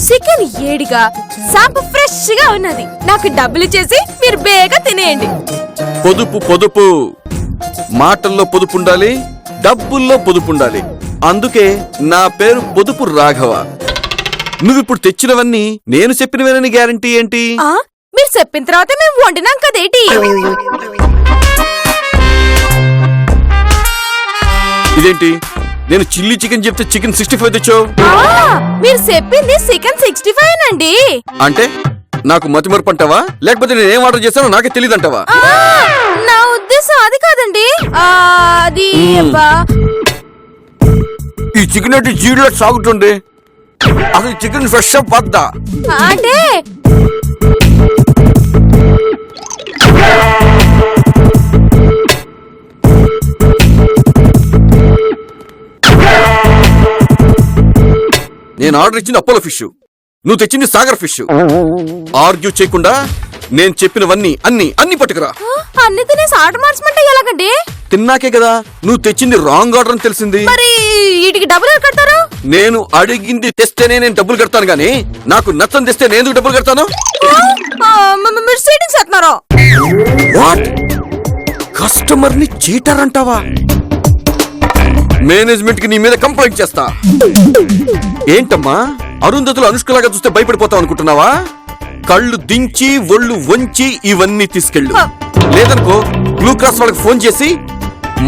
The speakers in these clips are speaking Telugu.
చికెన్ ఏడిగా సాంపు ఫ్రెష్ గా ఉన్నది. నాకు డబ్బులు ఇచ్చేసి మీరు బేగా తినేయండి. పొదుపు పొదుపు, మాటల్లో పొదుపు ఉండాలి, డబ్బుల్లో పొదుపు ఉండాలి. అందుకే నా పేరు పొదుపు రాఘవ. నువ్విప్పుడు తెచ్చినవన్నీ నేను చెప్పినవేనని గ్యారంటీ ఏంటి? మీరు చెప్పిన తర్వాత మేము వండినాం కదేటి. ఇదేంటి, నేను చిల్లీ చికెన్ చెప్తే చికెన్ 65 తెచ్చావు? మీరు చెప్పింది చికెన్ 65 అండి. అంటే నాకు మతిమరుపు అంటావా, లేకపోతే నేను ఏం ఆర్డర్ చేశానో నాకే తెలియదు అంటావా? నా ఉద్దేశం అది కాదండి. అది ఈ చికెన్ అంటే జీడిలో సాగుతుంది. అసలు చికెన్ ఫ్రెష్ పద్దా అంటే నేను ఆర్డర్ ఇచ్చింది అపోలో ఫిష్, నువ్వు తెచ్చింది సాగర్ ఫిష్. ఆర్గ్యూ చేయకుండా నేను చెప్పినవన్నీ అన్ని పట్టుకురా. అన్ని తినేసి ఆర్డర్ మార్చమంటే ఎలాగండి? తిన్నాకే కదా నువ్వు తెచ్చింది రాంగ్ ఆర్డర్ అని తెలిసింది. మరి వీటికి డబ్బులు ఎవరు కడతారు? నేను అడిగింది తెస్తేనే నేను డబ్బులు కడతాను గానీ నాకు నచ్చని తెస్తే నేను డబ్బులు కడతాను? మీరు చీటింగ్ చేస్తున్నారు. వాట్? కస్టమర్ ని చీటర్ అంటావా? మేనేజ్మెంట్ కి నీ మీద కంప్లైంట్ చేస్తా. ఏంటమ్మా, అరుంధతులు అనుష్కలాగా చూస్తే భయపడిపోతావు అనుకుంటున్నావా? కళ్ళు దించి ఒళ్ళు వంచి ఇవన్నీ తీసుకెళ్ళు. లేదనుకో బ్లూ క్రాస్ వాళ్ళకి ఫోన్ చేసి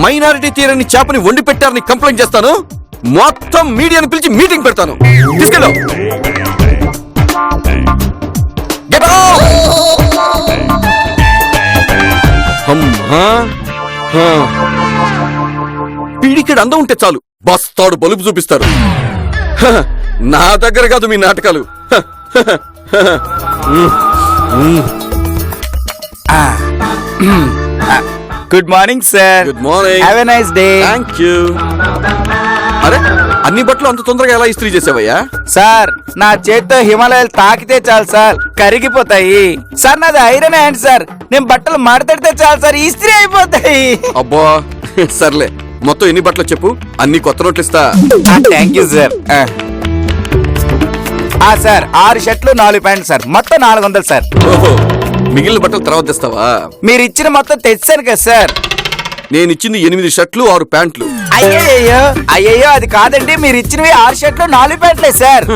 మైనారిటీ తీరని చేపని వండి పెట్టారని కంప్లైంట్ చేస్తాను. మొత్తం మీడియాని పిలిచి మీటింగ్ పెడతాను. తీసుకెళ్ళు. పీడికెడు అందం ఉంటే చాలు, బస్తాడు బలుపు చూపిస్తారు. నా దగ్గర కాదు మీ నాటకాలు. Good morning sir. Good morning. Have a nice day. Thank you. అరే, అన్ని బట్టలు అంత తొందరగా ఎలా ఇస్త్రీ చేసావయ్యా? సార్, నా చేత్తో హిమాలయాలు తాకితే చాలు సార్, కరిగిపోతాయి. సార్, నాది ఐరన్ హ్యాండ్ సార్, నేను బట్టలు మడతడితే చాలు సార్, ఇస్త్రీ అయిపోతాయి. అబ్బా సర్లే, మొత్తం ఎన్ని బట్టలు చెప్పు, అన్ని కొత్త నోట్లు ఇస్తా. Thank you sir. సార్ 6 షర్ట్లు 4 ప్యాంట్లు సార్, మొత్తం 400 సార్. ఓహో, మిగిలిన బట్టలు తర్వాత తెస్తావా? మీరు ఇచ్చిన మొత్తం తెచ్చాను కదా సార్. నేను ఇచ్చింది 8 షర్ట్లు 6 ప్యాంట్లు. అయ్యయ్యో అది కాదండి, మీరు ఇచ్చినవి 6 షర్ట్లు 4 ప్యాంట్లే సార్.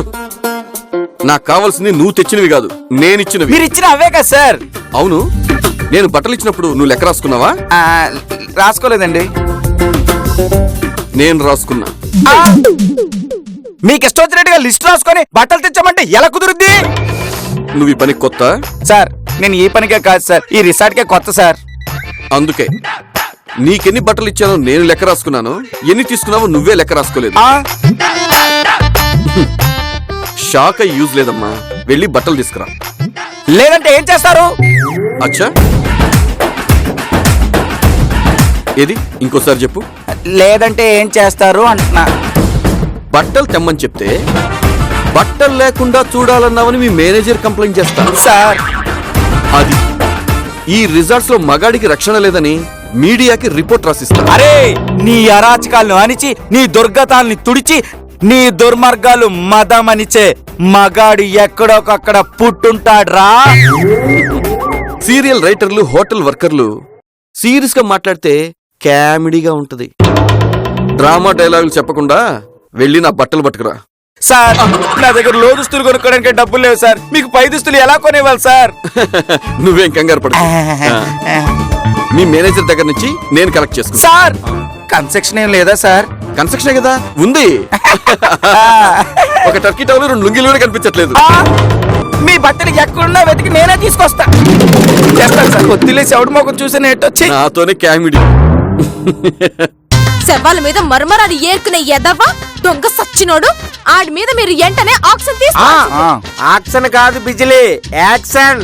నాకు కావాల్సింది నువ్వు తెచ్చినవి కాదు, నేను ఇచ్చినవి. మీరు ఇచ్చిన అవే కదా సార్. అవును, నేను బట్టలు ఇచ్చినప్పుడు నువ్వు లెక్క రాసుకున్నావా? రాసుకోలేదండి. నేను రాసుకున్నా. మీకు ఇష్టం వచ్చినట్టుగా లిస్ట్ రాసుకొని బట్టలు తెచ్చామంటే ఎలా కుదురుద్ది? నువ్వు ఈ పనికి కొత్త? సార్, నేను ఈ పనికే కాదు సార్, ఈ రిసార్ట్కే కొత్త సార్. అందుకే నీకెన్ని బట్టలు ఇచ్చానో నేను లెక్క రాసుకున్నాను, ఎన్ని తీసుకున్నావో నువ్వే లెక్క రాసుకోలేదు. షాక్ అయ్యి యూజ్ లేదమ్మా, వెళ్ళి బట్టలు తీసుకురా. లేదంటే ఏం చేస్తారు? అచ్చా, ఏది ఇంకోసారి చెప్పు. లేదంటే ఏం చేస్తారు అంటున్నా. బట్టలు తెమ్మని చెప్తే బట్టలు లేకుండా చూడాలన్నావని మీ మేనేజర్ కంప్లైంట్ చేస్తా సార్. అది ఈ రిజార్ట్స్ లో మగాడికి రక్షణ లేదని మీడియాకి రిపోర్ట్ రాసిస్తా. అరే, నీ అరాచకాలను అణిచి, నీ దుర్గతాల్ని తుడిచి, నీ దుర్మార్గాలు మదమనిచే మగాడు ఎక్కడోకక్కడ పుట్టుంటాడ్రా. సీరియల్ రైటర్లు, హోటల్ వర్కర్లు సీరియస్ గా మాట్లాడితే కామెడీగా ఉంటది. డ్రామా డైలాగులు చెప్పకుండా వెళ్ళి నా బట్టలు పట్టుకురా. సార్, నా దగ్గర లో దుస్తులు కొనుక్కోవడానికి డబ్బులు లేవు సార్, మీకు పై దుస్తులు ఎలా కొనేవాలి సార్? నువ్వేం కంగారు పడు, మీ మేనేజర్ దగ్గర నుంచి నేను కలెక్ట్ చేసుకున్నా. సార్, కన్స్ట్రక్షన్ ఏం లేదా సార్? కన్స్ట్రక్షన్ కదా ఉంది. ఒక టర్కీ టవల్ 2 లుంగీలు కూడా కనిపించట్లేదు. మీ బట్టలు ఎక్కడున్నా వెతికి నేనే తీసుకొస్తా. చేస్తాను సార్, కొద్దిలే చెవుడు మొక్కను చూసి నెట్టొచ్చి నాతోనే కామెడీ. శవాల మీద మరమరాలు ఏర్కునే ఎదవా దొంగ సచ్చినోడు, ఆడి మీద మీరు వెంటనే ఆక్షన్ తీసుకో. ఆక్షన్ కాదు బిజిలీ, యాక్షన్.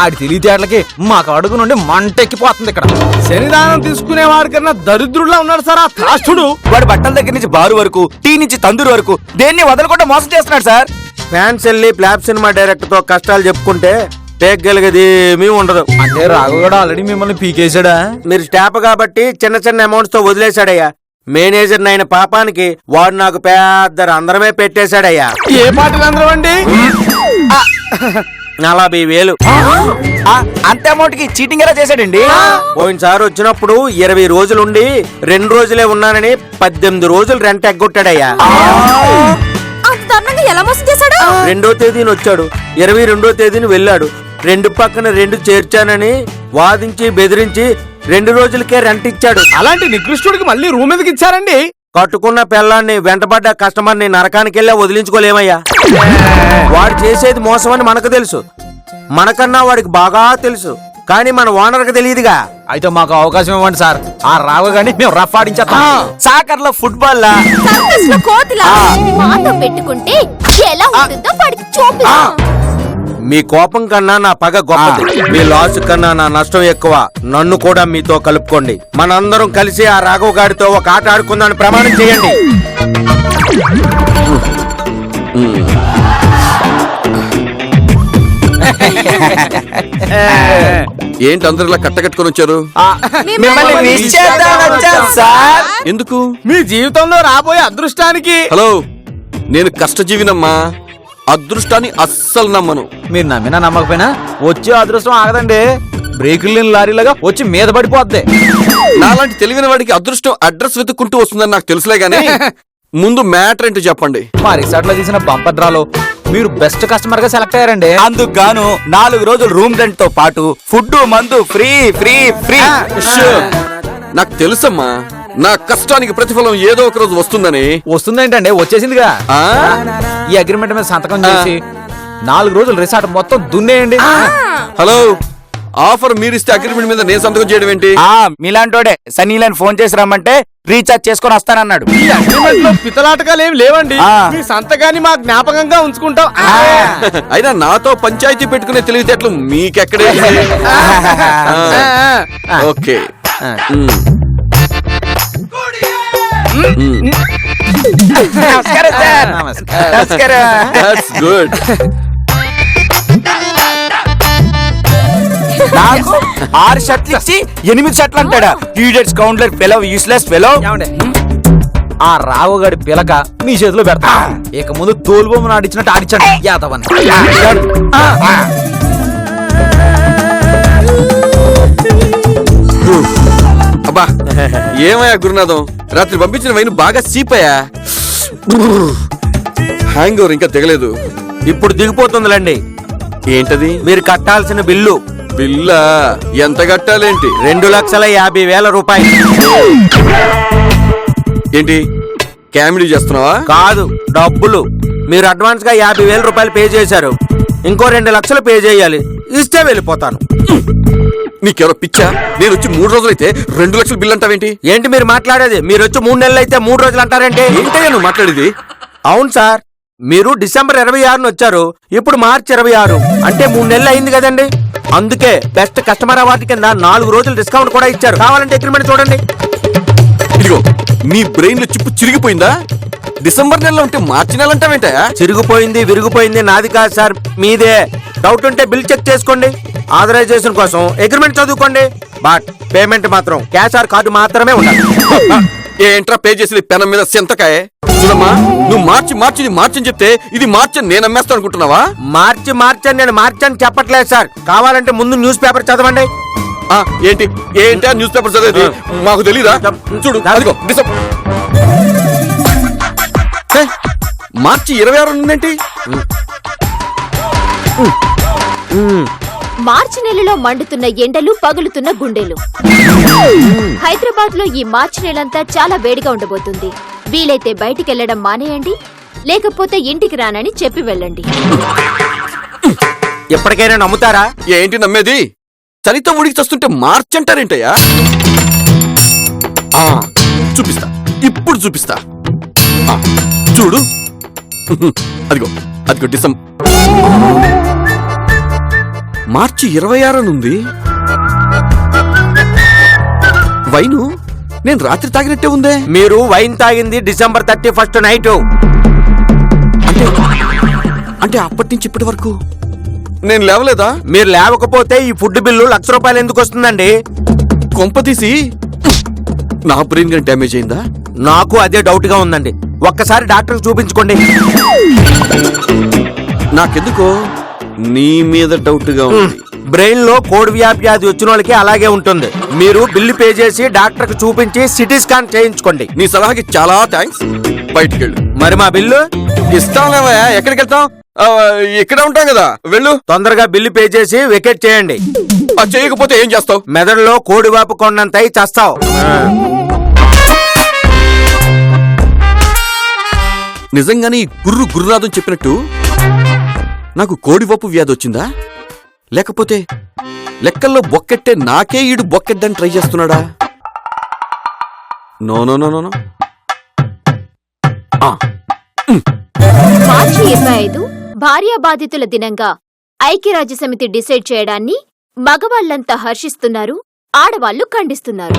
ఆడి తెలివితేటలకి మాకు అడుగు నుండి మంటెక్కిపోతుంది. ఇక్కడ శనిదానం తీసుకునే వాడి కన్నా దరిద్రుడులా ఉన్నాడు సార్ ఆ త్రాష్టుడు. వాడి బట్టల దగ్గర నుంచి బారు వరకు, టీ నుంచి తందూరు వరకు దేన్ని వదలకుండా మోసం చేస్తున్నాడు సార్. ఫ్యాన్స్ వెళ్ళి ఫ్లాప్ సినిమా డైరెక్టర్ తో కష్టాలు చెప్పుకుంటే పేగలిగేది ఏమీ ఉండదు. అంటే రాఘవ కూడా ఆల్రెడీ మిమ్మల్ని పీకేశాడా? మీరు స్టాప్ కాబట్టి చిన్న చిన్న అమౌంట్స్ తో వదిలేశాడయ్యా. మేనేజర్ అయిన పాపానికి వాడు నాకు పెద్ద అందరమే పెట్టేశాడయ్యా. ఏ పార్టీలు అందరం అండి? 40,000. అంతే అమౌంట్ కి చీటింగ్ ఎలా చేశాడండి? పోయినసారి వచ్చినప్పుడు 20 రోజులుండి 2 రోజులే ఉన్నానని 18 రోజులు రెంట్ ఎగ్గొట్టాడయ్యా. అంత దారుణంగా ఎలా మోసం చేశాడు? 2వ తేదీని వచ్చాడు, 22వ తేదీని వెళ్ళాడు. 2 పక్కన 2 చేర్చానని వాదించి బెదిరించి 2 రోజులకే రెంట్ ఇచ్చాడు. అలాంటి నికృష్టుడికి మళ్ళీ రూమ్ ఎందుకు ఇచ్చారండి? కట్టుకున్న పిల్లాన్ని వెంటబడ్డ కస్టమర్ని నరకానికెళ్ళే వదిలించుకోలేమయ్యా. వాడు చేసేది మోసం అని మనకు తెలుసు, మనకన్నా వాడికి బాగా తెలుసు. కానీ మన ఓనర్కి తెలియదుగా. అయితే మాకు అవకాశం ఇవ్వండి సార్. ఆ రాఘవ గాని మేము రఫ్ ఆడించేస్తాం. సాకర్ లో ఫుట్బాల్ లా సర్కస్ లో కోతిలా మాతో పెట్టుకుంటే ఎలా ఉంటుందో వాడికి చూపిస్తాం. మీ కోపం కన్నా నా పగ గొప్పది, మీ లాస్ కన్నా నా నష్టం ఎక్కువ. నన్ను కూడా మీతో కలుపుకోండి. మనందరం కలిసి ఆ రాఘవ్ గాడితో ఒక ఆట ఆడుకుందామని ప్రమాణం చేయండి. ఏంటి అందరు ఇలా కట్టకట్టుకొని వచ్చారు? మిమ్మల్ని విష్ చేద్దామని వచ్చాం సార్. ఎందుకు? మీ జీవితంలో రాబోయే అదృష్టానికి. హలో, నేను కష్టజీవినమ్మా, అదృష్టాన్ని అస్సలు నమ్మను. మీరు నమ్మినా నమ్మకపోయినా వచ్చే అదృష్టం ఆగదండి. బ్రేకులు లేని లారీలాగా వచ్చి మీద పడిపోద్ది. నాలాంటి తెలివిన వాడికి అదృష్టం అడ్రస్ వెతుక్కుంటూ వస్తుందని నాకు తెలుసులే గానీ ముందు మ్యాటర్ ఏంటో చెప్పండి. మా రిసార్ట్ లో తీసిన బంపర్ డ్రాలో మీరు బెస్ట్ కస్టమర్ గా సెలెక్ట్ అయ్యారండి. అందుకు గాను 4 రోజులు రూమ్ రెంట్ తో పాటు ఫుడ్ మందు ఫ్రీ ఫ్రీ ఫ్రీ. నాకు తెలుసమ్మా, నా కష్టానికి ప్రతిఫలం ఏదో ఒక రోజు వస్తుందని. వస్తుందేంటండి? వచ్చేసిందిగా. ఆ? ఈ అగ్రిమెంట్ మీద సంతకం చేసి 4 రోజులు రిసార్ట్ మొత్తం దున్నేయండి. హలో, ఆఫర్ మీరిస్తే అగ్రిమెంట్ మీద నేను సంతకం చేయడం ఏంటి? మీలాంటోడే సన్నీలని ఫోన్ చేసి రమ్మంటే రీఛార్జ్ చేసుకొని వస్తానన్నాడు. ఈ అగ్రిమెంట్ లో పితలాటకాలు ఏమి లేవండి. ఆ. మీ సంతకాన్ని మా జ్ఞాపకంగా ఉంచుకుంటాం. అయినా నాతో పంచాయతీ పెట్టుకునే తెలివితేటలు మీకెక్కడే? ఓకే. నమస్కారం సార్. నమస్కారం. That's good. నాకు 6 షర్ట్లు ఇచ్చి 8 షర్ట్లు అంటాడా? Idiots counter fellow, useless fellow. ఆ రావుగాడి పిలక మీ చేతిలో పెడతా. ఇక ముందు తోలుబొమ్మను ఆడించినట్టు ఆడించండి యాదవని. అబ్బా, ఏమయ్యా గురునాథం, రాత్రి పంపించిన వైన్ బాగా సీపయ్యా. హ్యాంగ్ ఓవర్ ఇంకా తెగలేదు. ఇప్పుడు దిగిపోతుందిలేండి. ఏంటది? మీరు కట్టాల్సిన బిల్లు. బిల్లా? ఎంత కట్టాలేంటి? 2,50,000 రూపాయలు. ఏంటి కామెడీ చేస్తున్నావా? కాదు, డబ్బులు. మీరు అడ్వాన్స్ గా 50,000 రూపాయలు పే చేశారు. ఇంకో 2 లక్షలు పే చేయాలి. ఇస్తే వెళ్ళిపోతాను. నీకెవరో పిచ్చా? నేను వచ్చి 3 రోజులైతే 2 లక్షల బిల్ అంటావేంటి? ఏంటి మీరు మాట్లాడేది? మీరు వచ్చి 3 నెలలు అయితే 3 రోజులు అంటారేంటి? ఏంటయ్యా నువ్వు మాట్లాడేది? అవును సార్, మీరు డిసెంబర్ 26 వచ్చారు, ఇప్పుడు మార్చి 26, అంటే 3 నెలలు అయింది కదండి. అందుకే బెస్ట్ కస్టమర్ అవార్డు కింద 4 రోజులు డిస్కౌంట్ కూడా ఇచ్చారు. కావాలంటే అగ్రిమెంట్ చూడండి. ఇదిగో, నీ బ్రెయిన్ లో చిప్పు చిరిగిపోయిందా? డిసెంబర్ నెలలో ఉంటే మార్చి నెల అంటావేంటయా? చిరిగిపోయింది విరిగిపోయింది నాది కాదు సార్, మీదే. డౌట్ ఉంటే బిల్ చెక్ చేసుకోండి. ఆథరైజేషన్ కోసం అగ్రిమెంట్ చదువుకోండి. బట్ పేమెంట్ మాత్రం క్యాష్ ఆర్ కార్డు మాత్రమే ఉండాలి. ఏంట్రా పే చేసేది పెనం మీద సెంతకాయ? చూడమ్మా, నువ్వు మార్చి అని చెప్తే ఇది మార్చి అని నేను అమ్మేస్తా అనుకుంటున్నావా? మార్చి అని నేను మార్చని చెప్పట్లేదు సార్. కావాలంటే ముందు న్యూస్ పేపర్ చదవండి. ఏంటి న్యూస్ పేపర్ చదివేది? మాకు తెలీదా? చూడు, అదిగో మార్చి 26 ఉందేంటి? మార్చి నెలలో మండుతున్న ఎండలు, పగులుతున్న గుండెలు. హైదరాబాద్ లో ఈ మార్చి నెలంతా చాలా వేడిగా ఉండబోతుంది. వీలైతే బయటికెళ్లడం మానేయండి, లేకపోతే ఇంటికి రానని చెప్పి వెళ్ళండి. ఎప్పటికైనా నమ్ముతారా? ఏంటి నమ్మేది? చలితో ఉడికి చస్తుంటే మార్చి అంటారేంటయ్యా? చూపిస్తా, ఇప్పుడు చూపిస్తా. చూడు, అదిగో డిసెంబర్ మార్చి 26 ఉంది. వైను నేను రాత్రి తాగినట్టే ఉందే. మీరు వైన్ తాగింది డిసెంబర్ 31 నైట్. అంటే అప్పటి నుంచి ఇప్పటి వరకు నేను లేవలేదా? మీరు లేవకపోతే ఈ ఫుడ్ బిల్లు ₹1,00,000 ఎందుకు వస్తుందండి? కొంపతీసి నా బ్రెయిన్ గాని డ్యామేజ్ అయిందా? నాకు అదే డౌట్ గా ఉందండి. ఒక్కసారి డాక్టర్ చూపించుకోండి. నాకెందుకో నీ మీద డౌట్ గా ఉంది. బ్రెయిన్ లో కోడ్ వ్యాధి వచ్చిన వాళ్ళకి అలాగే ఉంటుంది. మీరు బిల్లు పే చేసి డాక్టర్ కి చూపించి సిటీ స్కాన్ చేయించుకోండి. నీ సలహాకి చాలా థ్యాంక్స్. బయటికి వెళ్ళు. మరి మా బిల్లు ఇస్తాంలేవయ్యా. ఎక్కడికి వెళ్తాం? ఇక్కడ ఉంటాం కదా, వెళ్ళు. తొందరగా బిల్లు పే చేసి వెకేట్ చేయండి. చేయకపోతే ఏం చేస్తావు? మెదడులో కోడి వాపు కొండంత అయి చస్తావు. నిజంగానే ఈ గుర్రునాథం చెప్పినట్టు నాకు కోడివప్పు వ్యాధి వచ్చిందా, లేకపోతే లెక్కల్లో బొక్కెట్టే నాకే ఈడు బొక్కెడ్డని ట్రై చేస్తున్నాడా? No no no no no. మార్చి 25 భార్యా బాధితుల దినంగా ఐక్యరాజ్య సమితి డిసైడ్ చేయడాన్ని మగవాళ్లంతా హర్షిస్తున్నారు, ఆడవాళ్లు ఖండిస్తున్నారు.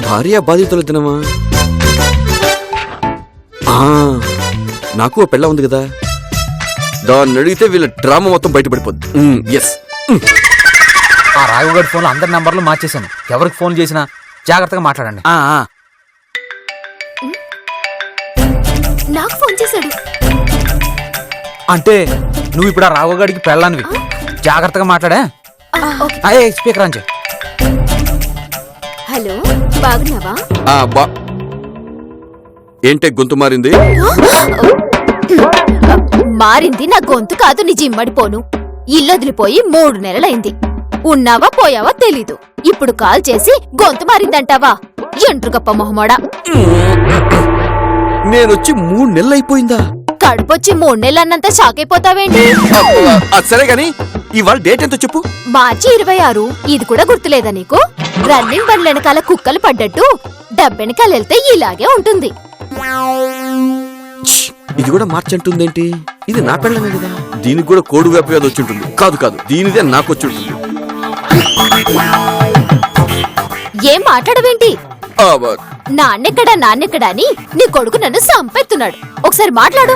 భార్య బాధితుల దినమా? నాకు ఓ పెళ్ళ ఉంది కదా, దాన్ని అడిగితే వీళ్ళ డ్రామా మొత్తం బయటపడిపోద్ది. ఎస్. ఆ రాఘవ్ గారి ఫోన్లో అందరి నంబర్లు మార్చేశాను. ఎవరికి ఫోన్ చేసినా జాగ్రత్తగా మాట్లాడండి. నాకు ఫోన్ చేశాడు అంటే నువ్వు ఇప్పుడు ఆ రాఘవ్ గారికి పెళ్ళానివి. జాగ్రత్తగా మాట్లాడా. స్పీకర్ అని చెప్పి. హలో, బాగున్నావా? ఏంటే గొంతు మారింది? మారింది నా గొంతు కాదు, నీ జిమ్మడిపోను. ఇల్లొదిలిపోయి 3 నెలలైంది. ఉన్నావా పోయావా తెలీదు. ఇప్పుడు కాల్ చేసి గొంతు మారిందంటావా? ఎంట్రుకప్ప మొహమోడా. నేనొచ్చి 3 నెలలైపోయిందా? కడుపొచ్చి 3 నెలలన్నంత షాక్ అయిపోతావేంటి? సరే గాని ఇవాళ డేట్ ఎంతో చెప్పు. మార్చి 26. ఇది కూడా గుర్తులేదా నీకు? రన్నింగ్ బండ్ల వెనకాల కుక్కలు పడ్డట్టు డబ్బెనకాల వెళ్తే ఇలాగే ఉంటుంది. ఇది కూడా మార్చంటుందేంటి? ఇది నా పెళ్ళమే కదా, దీనికి కూడా కోడి వ్యాపి అది వచ్చి ఉంటుంది. కాదు కాదు, దీనిదే నాకు వచ్చి ఉంటుంది. ఏం మాట్లాడవేంటి? నాన్నెక్కడా అని నీ కొడుకు నన్ను సంపెత్తున్నాడు. ఒకసారి మాట్లాడు.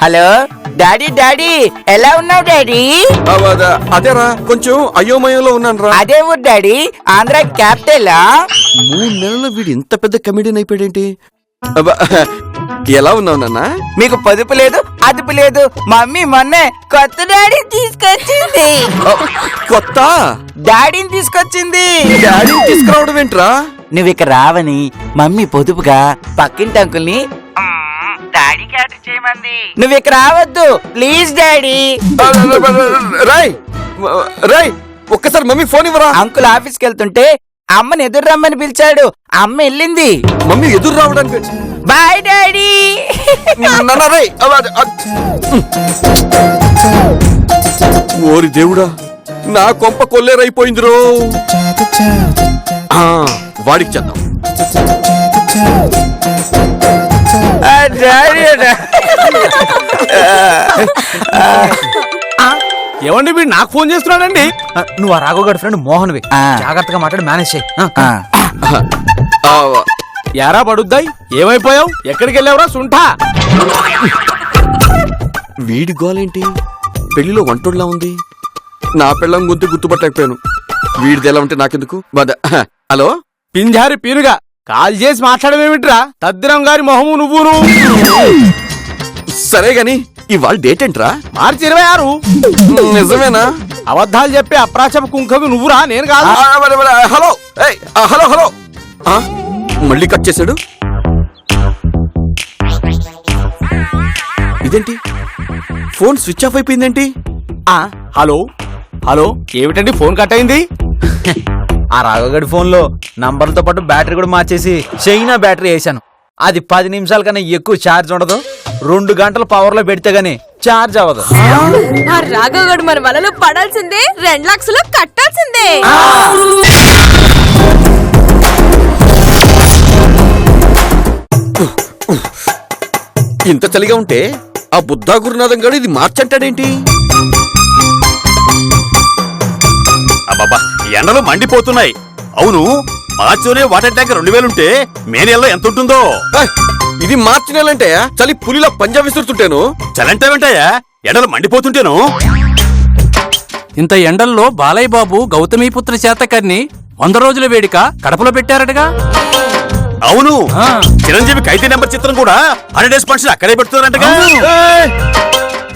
హలో డాడీ, డాడీ ఎలా ఉన్నావు డాడీ? అదేరా, కొంచెం అయోమయంలో ఉన్నాను రా. అదే ఊరు డాడీ, ఆంధ్ర క్యాపిటలా? 3 నెలల్లో వీడు ఇంత పెద్ద కమెడియన్ అయిపోయాడేంటి? ఎలా ఉన్నావు నాన్న? మీకు పొదుపు లేదు అదుపు లేదు. మమ్మీ మొన్నే కొత్త డాడీ తీసుకొచ్చింది. కొత్త డాడీని తీసుకొచ్చింది. డాడీని తీసుకురావడం ఏంట్రా? నువ్వు ఇక్కడ రావని మమ్మీ పొదుపుగా పక్కింటి అంకుల్ని డాడీకి ఆర్డర్ చేయమంది. నువ్వు ఇక్కడ రావద్దు ప్లీజ్ డాడీ. రాయ్ రాయ్, ఒక్కసారి మమ్మీ ఫోన్ ఇవ్వరా. అంకుల్ ఆఫీస్కి వెళ్తుంటే అమ్మని ఎదురు రమ్మని పిలిచాడు. అమ్మ వెళ్ళింది. మమ్మీ ఎదురు రావడానికి. Bye daddy. ఓరి దేవుడా, నా కొంప కొల్లేరైపోయిందిరో. వాడికి చేద్దాం. ఏమండి వీడు నాకు ఫోన్ చేస్తున్నాడండి. నువ్వు ఆ రాఘవ్ గారి ఫ్రెండ్ మోహన్వి. జాగ్రత్తగా మాట్లాడి మేనేజ్ చేయి. యారా పడుద్దాయి, ఏమైపోయావు? ఎక్కడికి వెళ్ళావురా సుంఠా? వీడి గోలేంటి? పెళ్లిలో వంటోడ్లా ఉంది. నా పెళ్ళం గుర్తు గుర్తుపట్టలేకపోయాను. వీడిది ఎలా ఉంటే నాకెందుకు? హలో, పింజారి పీనుగా కాల్ చేసి మాట్లాడమేమిట్రా? తద్దిరం గారి మొహము నువ్వును. సరే గాని ఇవాళ డేట్ ఏంట్రా? మార్చి 26. నిజమేనా? అబద్ధాలు చెప్పే అప్రాచప కుంకవి నువ్వురా, నేను కాదు. హలో హలో హలో, మళ్ళీ కట్ చేశాడు. ఇదేంటి ఫోన్ స్విచ్ ఆఫ్ అయిపోయిందేంటి? హలో హలో, ఏమిటండి ఫోన్ కట్ అయింది? ఆ రాఘవగడి ఫోన్ లో నంబర్లతో పాటు బ్యాటరీ కూడా మార్చేసి చైనా బ్యాటరీ వేసాను. అది 10 నిమిషాల కన్నా ఎక్కువ ఛార్జ్ ఉండదు. 2 గంటల పవర్ లో పెడితే గానీ ఛార్జ్ అవ్వదు. ఆ రాఘవగడు మన వలలో పడాల్సిందే, 2 లక్షలు కట్టాల్సిందే. ఇంత చలిగా ఉంటే ఆ బుద్ధా గురునాథం గారు ఇది మార్చంటాడేంటి? అబ్బాబా, ఎండలు మండిపోతున్నాయి. అవును, మార్చిలోనే వాటర్ ట్యాంక్ 2000 ఉంటే మే నెలలో ఎంత ఉంటుందో? ఇది మార్చి నెలంటే చలి పులిలా పంజా విసురుతుంటేను. చలంటే వెంటయ్యా ఎండలు మండిపోతుంటేను. ఇంత ఎండల్లో బాలయ్య బాబు గౌతమీపుత్ర శాతకర్ణి 100 రోజుల వేడుక కడపలో పెట్టారటగా. అవును, ఆ. చిరంజీవి ఖైదీ నెంబర్ చిత్రం కూడా 100 డేస్ ఫంక్షన్ అక్కడే పెడుతున్నారంటగా. ఏయ్!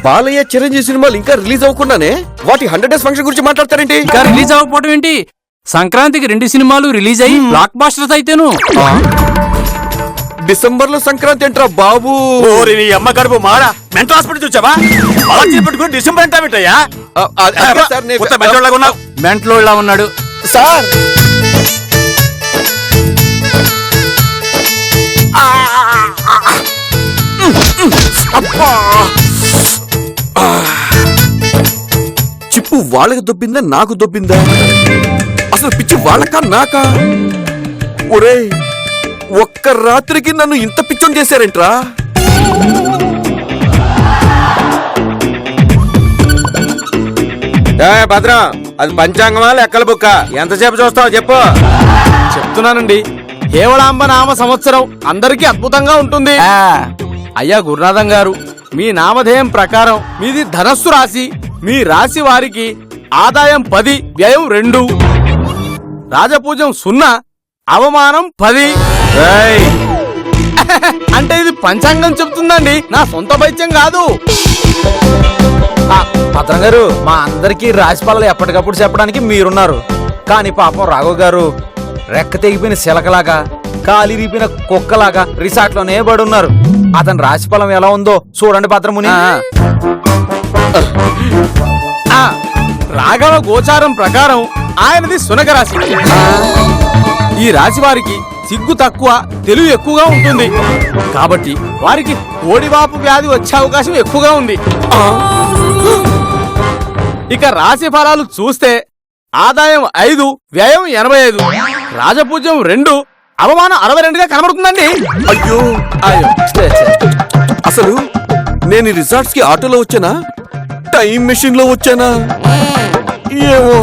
బాలయ్య చిరంజీవి సినిమాలు ఇంకా రిలీజ్ అవ్వకుండానే వాటి 100 డేస్ ఫంక్షన్ గురించి మాట్లాడతారేంటి? ఇంకా రిలీజ్ అవ్వకపోవడం ఏంటి? సంక్రాంతికి 2 సినిమాలు రిలీజ్ అయ్యి బ్లాక్ బాస్టర్స్ అయితేను. డిసెంబర్ లో సంక్రాంతి ఏంట్రా బాబు? ఓరి నీ అమ్మ కడుపు మాడ, మెంటల్ హాస్పిటల్ చూసావా? మార్చి పెట్టుకుని డిసెంబర్ అంటా పెట్టయ్యా. అదే సార్, కొత్త మెంటోళ్ళగా ఉన్నావు. మెంట్లోళ్ళ ఉన్నాడు. సార్ చిప్పు వాళ్ళకి దొబ్బిందా నాకు దొబ్బిందా? అసలు పిచ్చి వాళ్ళకా నాకా? ఒరే, ఒక్క రాత్రికి నన్ను ఇంత పిచ్చం చేశారేంట్రా? భద్రం, అది పంచాంగమా లెక్కల బుక్క? ఎంతసేపు చూస్తావు చెప్పు. చెప్తున్నానండి, హేవళాంబ నామ సంవత్సరం అందరికీ అద్భుతంగా ఉంటుంది. అయ్యా గురునాథం గారు, మీ నామధేయం ప్రకారం మీది ధనస్సు రాశి. మీ రాశి వారికి ఆదాయం 10, వ్యయం 2, రాజపూజ్యం 0, అవమానం 10. ఏయ్, అంటే ఇది పంచాంగం చెప్తుందండి, నా సొంత వైద్యం కాదు. భద్రం గారు, మా అందరికీ రాశిఫలాలు ఎప్పటికప్పుడు చెప్పడానికి మీరున్నారు. కానీ పాపం రాఘవ్ గారు రెక్క తెగిపోయిన శిలకలాగా, కాలి రీపిన కుక్కలాగా రిసార్ట్ లోనే పడి ఉన్నారు. అతని రాశిఫలం ఎలా ఉందో చూడండి భద్రముని. రాఘవ గోచారం ప్రకారం ఆయనది శునక రాశి. ఈ రాశి వారికి సిగ్గు తక్కువ, తెలివి ఎక్కువగా ఉంటుంది. కాబట్టి వారికి కోడివాపు వ్యాధి వచ్చే అవకాశం ఎక్కువగా ఉంది. ఇక రాశి ఫలాలు చూస్తే ఆదాయం 5, వ్యయం 85, రాజపూజ్యం 2, అవమానం 62గా కనబడుతుందండి. అయ్యో అయ్యో, అసలు నేను ఈ రిసార్ట్స్ కి ఆటోలో వచ్చానా, టైం మెషిన్ లో వచ్చానా ఏమో.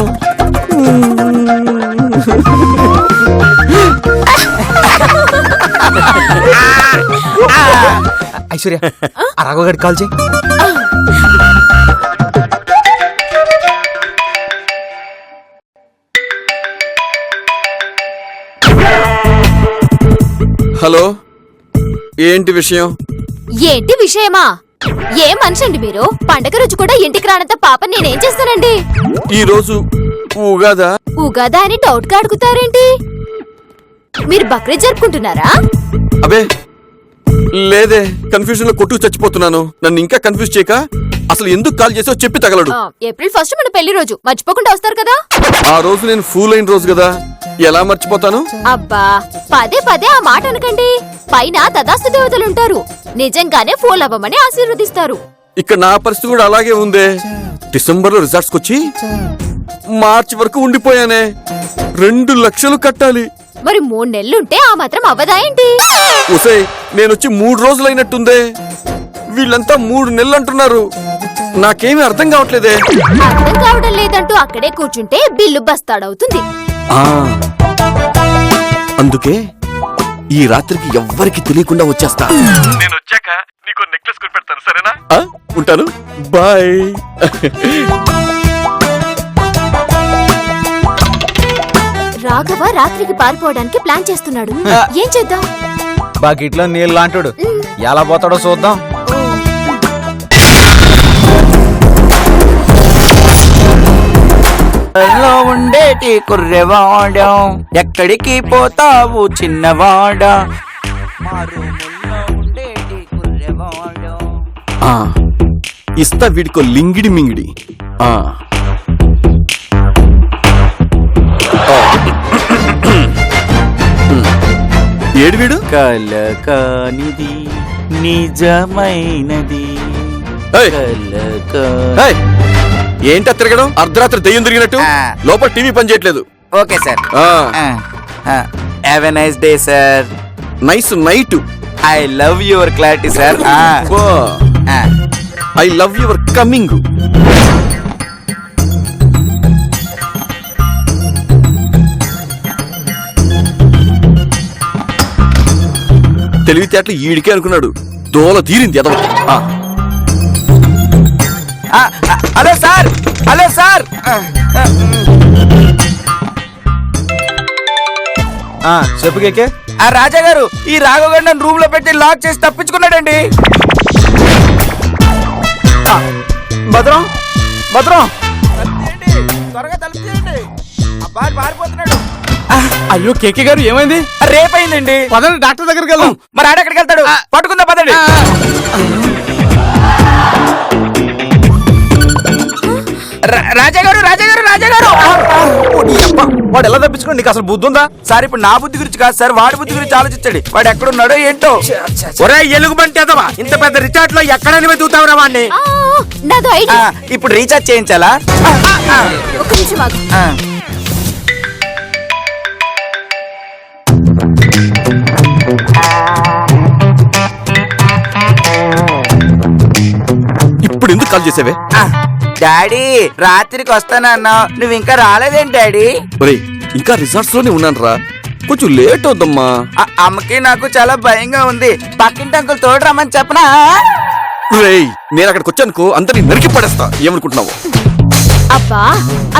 ఐశ్వర్య, ఆ రాఘవ గారికి కాల్ చేయి. హలో, ఏంటి విషయం? ఏంటి విషయమా? ఏ మనిషండి మీరు? పండగ రోజు కూడా ఇంటికి రానంత పాప నేనేం చేస్తానండి? ఈ రోజు ఉగాదా? ఉగాదా అని డౌట్ గా అడుగుతారేంటి? మీరు బక్రీద్ జరుపుకుంటున్నారా? అబే లేదే, కన్ఫ్యూజన్ లో కొట్టుకు చచ్చిపోతున్నాను. నన్ను ఇంకా కన్ఫ్యూజ్ చేయక అసలు ఎందుకు కాల్ చేసావో చెప్పి తగలడు. ఏప్రిల్ 1 మన పెళ్లి రోజు, మర్చిపోకుండా వస్తారు కదా? ఆ రోజు నేను ఫూల్ అయిన రోజు కదా, ఎలా మర్చిపోతాను? అబ్బా, పదే పదే ఆ మాట అనకండి. పైన తదాస్తు దేవతలుంటారు, నిజంగానే ఫూల్ అవ్వమని ఆశీర్వదిస్తారు. ఇక్కడ నా పరిస్థితి కూడా అలాగే ఉందే. డిసెంబర్ లో రిజల్ట్స్ కొచ్చి మార్చి వరకు ఉండిపోయానే. 2 లక్షలు కట్టాలి. మరి 3 నెలలుంటే ఆ మాత్రం అవ్వదా ఏంటి? ఉసే, నేనొచ్చి 3 రోజులైనట్టుందే. వీళ్ళంతా 3 నెలలు అంటున్నారు. నాకేమీ అర్థం కావట్లేదే. అర్థం కావడం లేదంటూ అక్కడే కూర్చుంటే బిల్లు బస్తాడవుతుంది. అందుకే ఈ రాత్రికి ఎవ్వరికి తెలియకుండా వచ్చేస్తా. నేను వచ్చాక నీకు నెక్లెస్ కొని పెడతాను, సరేనా? ఉంటాను, బాయ్. రాఘవ రాత్రికి పారిపోవడానికి ప్లాన్ చేస్తున్నాడు. ఏం చేద్దాం? బకెట్లో నీళ్ళు లాంటాడు, ఎలా పోతాడో చూద్దాం. ఉండేటి కుర్రెవాడా, ఎక్కడికి పోతావు చిన్నవాడా? ఇస్తా వీడికో లింగిడి మింగిడి. ఏడు వీడు కల కానిది నిజమైనది. ఏయ్! కల ఏయ్! ఏంటా తిరగడం? అర్ధరాత్రి దెయ్యం తిరిగినట్టు. లోపల టీవీ పని చేయట్లేదు. Okay sir. Have a nice day sir. Nice night. I love your clarity sir. I love your coming. తెలివితేటలు ఈడికే అనుకున్నాడు. దోల తీరింది ఎదవ. Hello sir, hello sir. చెప్పు కేకే. ఆ రాజా గారు ఈ రాఘవ్ గారు నన్ను రూమ్ లో పెట్టి లాక్ చేసి తప్పించుకున్నాడండి. భద్రం భద్రం. త్వరగా తలుపు తీయండి. అబ్బాయి పారిపోతున్నాడు. అయ్యో కేకే గారు ఏమైంది? రేపైందండి. పదండి డాక్టర్ దగ్గరికి వెళ్దాం. మరి ఆడెక్కడికి వెళ్తాడు? పట్టుకుందా పదండి. రాజా గారు, రాజా గారు, రాజా గారు. వాడు ఎలా తప్పించుకోండి? నీకు అసలు బుద్ధి ఉందా? సార్ ఇప్పుడు నా బుద్ధి గురించి కాదు సార్, వాడి బుద్ధి గురించి ఆలోచించండి. వాడు ఎక్కడున్నాడో ఏంటో. ఒరే ఎలుగుబంటి ఎదవా, ఇంత పెద్ద రిచార్ట్ లో ఎక్కడని వెతుకుతావురా వాడిని? ఆ, నాదో ఐడియా. ఇప్పుడు రీఛార్జ్ చేయించాలా? ఒక్క నిమిషం ఆగు. ఇప్పుడు ఎందుకు కాల్ చేసావే? డాడీ రాత్రికి వస్తానన్నావు, నువ్వు ఇంకా రాలేదేంటి డాడీ? ఒరే ఇంకా రిసార్ట్స్ లోనే ఉన్నాను రా, కొంచెం లేట్ అవుద్దమ్మా. అమ్మకి నాకు చాలా భయంగా ఉంది. పక్కింటి అంకుల్ తోడు రమ్మని చెప్పనా? రేయ్ నేను అక్కడికి వచ్చానుకో అందరినీ నరికి పడేస్తా. ఏమనుకుంటున్నావు? అబ్బా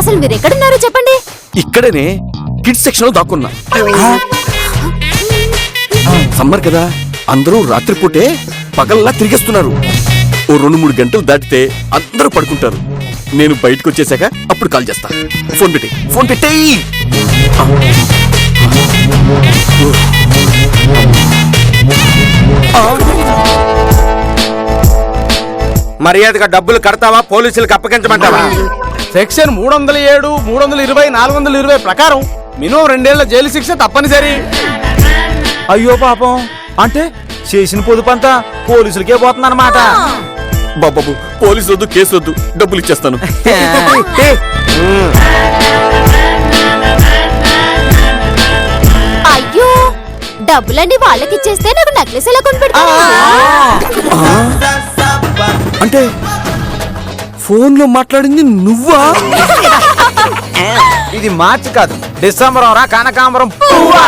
అసలు మీరు ఎక్కడున్నారో చెప్పండి. ఇక్కడనే కిడ్స్ సెక్షన్ లో దాక్కున్నా. సమ్మర్ కదా, అందరూ రాత్రిపూటే పగల్లా తిరిగేస్తున్నారు. ఓ 2-3 గంటలు దాటితే అందరూ పడుకుంటారు. నేను బయటకు వచ్చేసాక అప్పుడు కాల్ చేస్తా. ఫోన్ పెట్టి ఫోన్ పెట్టేయి. మర్యాదగా డబ్బులు కడతావా, పోలీసులకు అప్పగించమంటావా? సెక్షన్ 307, 320, 420 ప్రకారం మినిమం 2 ఏళ్ల జైలు శిక్ష తప్పనిసరి. అయ్యో పాపం. అంటే చేసిన పొదుపంతా పోలీసులకే పోతుందన్నమాట. బాబాబు పోలీసు వద్దు, కేసు వద్దు, డబ్బులు ఇచ్చేస్తాను. అయ్యో డబ్బులన్నీ వాళ్ళకిచ్చేస్తే నాకు నెక్లెస్ ఎలా కొనిపెడతా? అంటే ఫోన్ లో మాట్లాడింది నువ్వా? ఇది మార్చి కాదు, డిసెంబర్ రా కనకాంబరం పువ్వా.